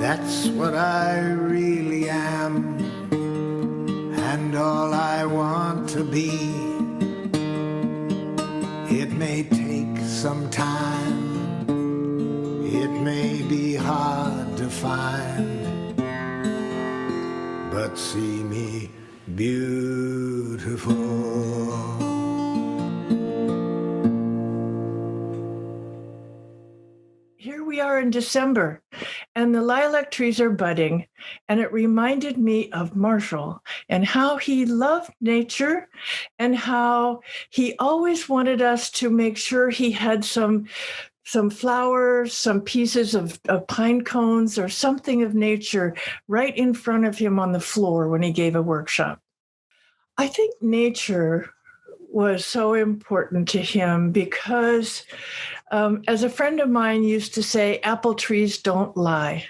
That's what I really am, and all I want to be. It may take some time, it may be hard to find, but see me beautiful. Here we are in December, and the lilac trees are budding, and it reminded me of Marshall and how he loved nature and how he always wanted us to make sure he had some flowers, some pieces of pine cones or something of nature right in front of him on the floor when he gave a workshop. I think nature was so important to him because, as a friend of mine used to say, apple trees don't lie,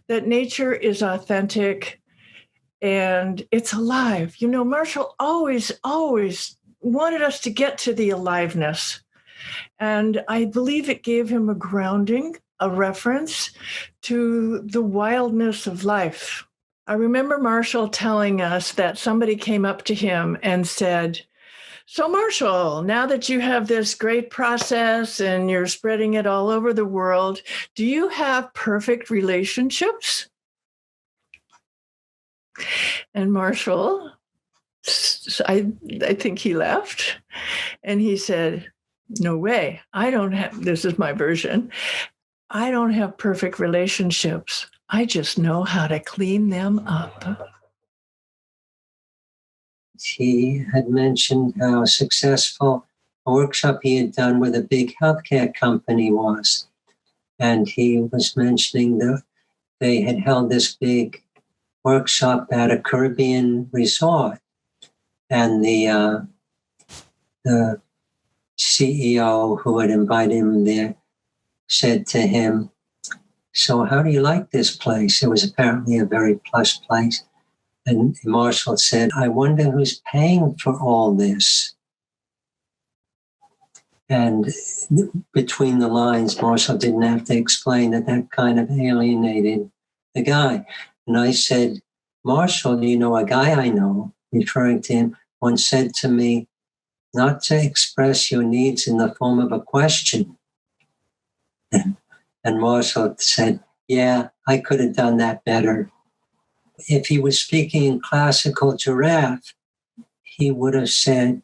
that nature is authentic and it's alive. You know, Marshall always wanted us to get to the aliveness. And I believe it gave him a grounding, a reference to the wildness of life. I remember Marshall telling us that somebody came up to him and said, "So Marshall, now that you have this great process and you're spreading it all over the world, do you have perfect relationships?" And Marshall, I think he laughed and he said, "No way. I don't have," this is my version, "I don't have perfect relationships. I just know how to clean them up." He had mentioned how successful a workshop he had done with a big healthcare company was. And he was mentioning that they had held this big workshop at a Caribbean resort. And the CEO who had invited him there said to him, "So how do you like this place?" It was apparently a very plush place. And Marshall said, "I wonder who's paying for all this." And between the lines, Marshall didn't have to explain that kind of alienated the guy. And I said, "Marshall, you know, a guy I know," referring to him, once said to me, "Not to express your needs in the form of a question." And Marshall said, "Yeah, I could have done that better." If he was speaking in classical giraffe, he would have said,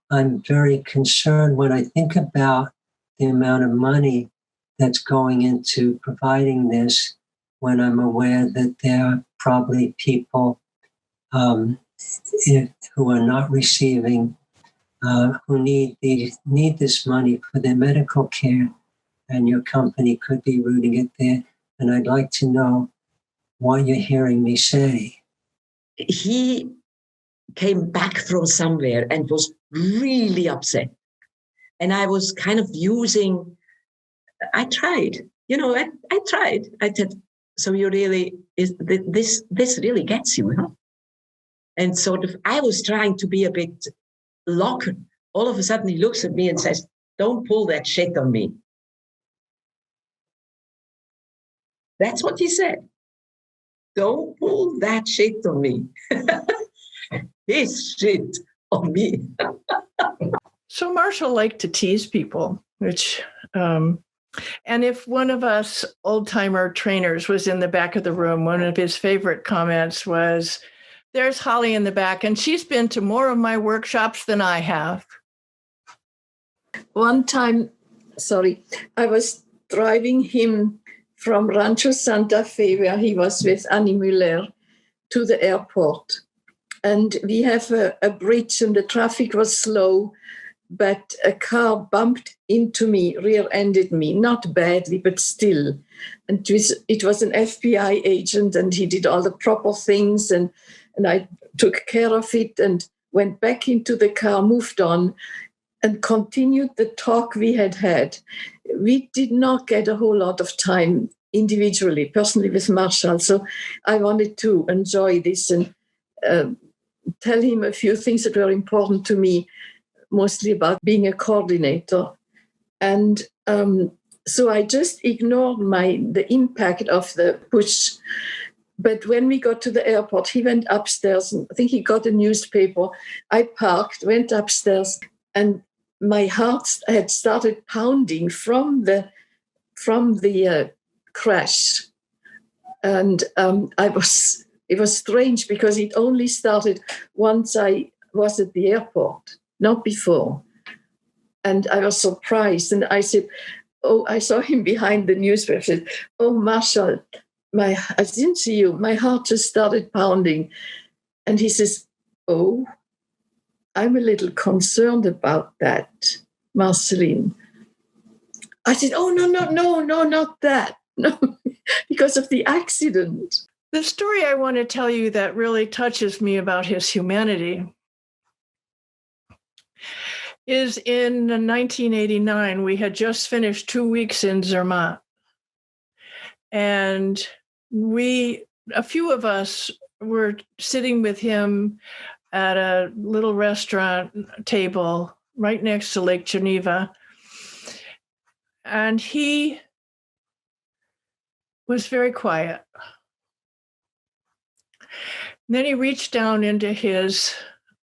"I'm very concerned when I think about the amount of money that's going into providing this, when I'm aware that there are probably people who are not receiving, who need this money for their medical care, and your company could be rooting it there. And I'd like to know what you're hearing me say." He came back from somewhere and was really upset. And I was kind of I tried. I said, "So you really, this really gets you, huh?" And sort of, I was trying to be a bit locker. All of a sudden he looks at me and says, "Don't pull that shit on me." That's what he said. "Don't pull that shit on me." His shit on me. So Marshall liked to tease people, which, and if one of us old-timer trainers was in the back of the room, one of his favorite comments was, "There's Holley in the back, and she's been to more of my workshops than I have." One time, I was driving him from Rancho Santa Fe, where he was with Annie Müller, to the airport. And we have a bridge and the traffic was slow, but a car bumped into me, rear-ended me, not badly, but still. And it was an FBI agent and he did all the proper things and I took care of it and went back into the car, moved on and continued the talk we had had. We did not get a whole lot of time individually, personally with Marshall. So I wanted to enjoy this and tell him a few things that were important to me, mostly about being a coordinator. And So I just ignored the impact of the push. But when we got to the airport, he went upstairs, and I think he got a newspaper. I parked, went upstairs, and my heart had started pounding from the crash. And it was strange because it only started once I was at the airport, not before. And I was surprised. And I said, I saw him behind the newspaper. I said, oh, Marshall, I didn't see you. My heart just started pounding. And he says, oh, I'm a little concerned about that, Marcelline. I said, oh, no, not that. No, because of the accident. The story I want to tell you that really touches me about his humanity is in 1989. We had just finished 2 weeks in Zermatt. And a few of us were sitting with him at a little restaurant table right next to Lake Geneva. And he was very quiet. And then he reached down into his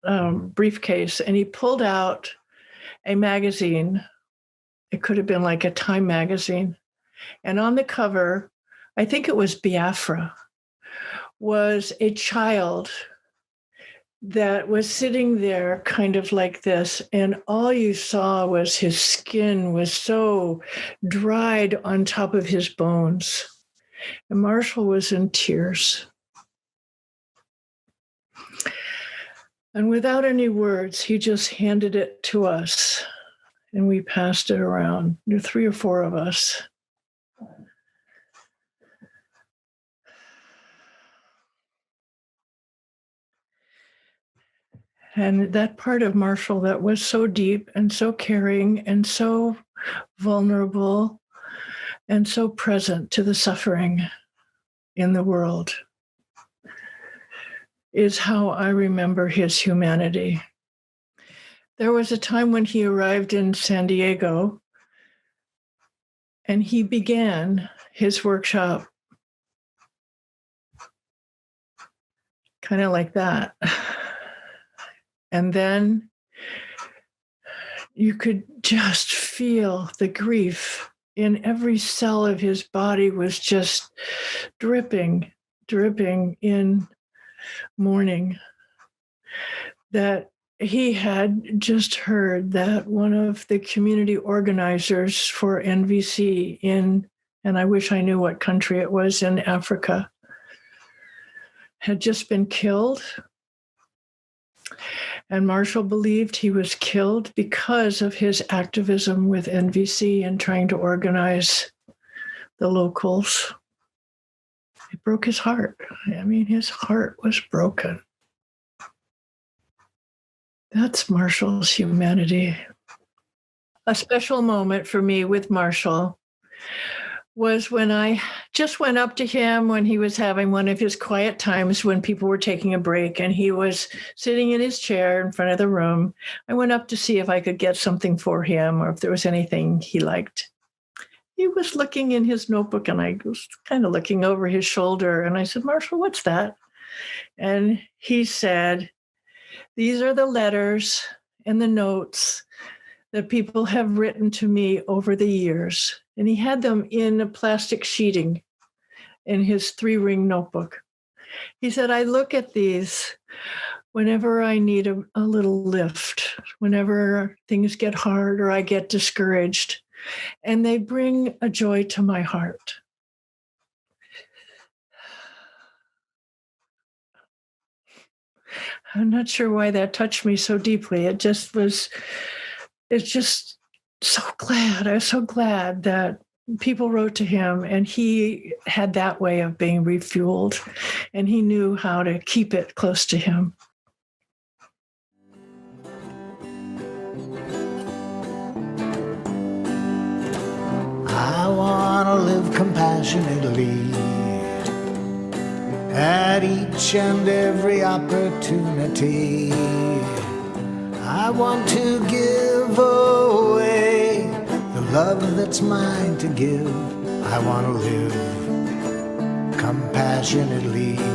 briefcase and he pulled out a magazine. It could have been like a Time magazine. And on the cover, I think it was Biafra, was a child that was sitting there kind of like this. And all you saw was his skin was so dried on top of his bones. And Marshall was in tears. And without any words, he just handed it to us. And we passed it around. There were 3 or 4 of us. And that part of Marshall that was so deep and so caring and so vulnerable and so present to the suffering in the world is how I remember his humanity. There was a time when he arrived in San Diego and he began his workshop kind of like that. And then you could just feel the grief in every cell of his body was just dripping in mourning. That he had just heard that one of the community organizers for NVC and I wish I knew what country it was, in Africa, had just been killed. And Marshall believed he was killed because of his activism with NVC and trying to organize the locals. It broke his heart. I mean, his heart was broken. That's Marshall's humanity. A special moment for me with Marshall was when I just went up to him when he was having one of his quiet times when people were taking a break and he was sitting in his chair in front of the room. I went up to see if I could get something for him or if there was anything he liked. He was looking in his notebook and I was kind of looking over his shoulder and I said, Marshall, what's that? And he said, these are the letters and the notes that people have written to me over the years. And he had them in a plastic sheeting in his 3-ring notebook. He said, I look at these whenever I need a little lift, whenever things get hard or I get discouraged, and they bring a joy to my heart. I'm not sure why that touched me so deeply. It's just so glad. I was so glad that people wrote to him and he had that way of being refueled and he knew how to keep it close to him. I want to live compassionately at each and every opportunity. I want to give away the love that's mine to give. I want to live compassionately.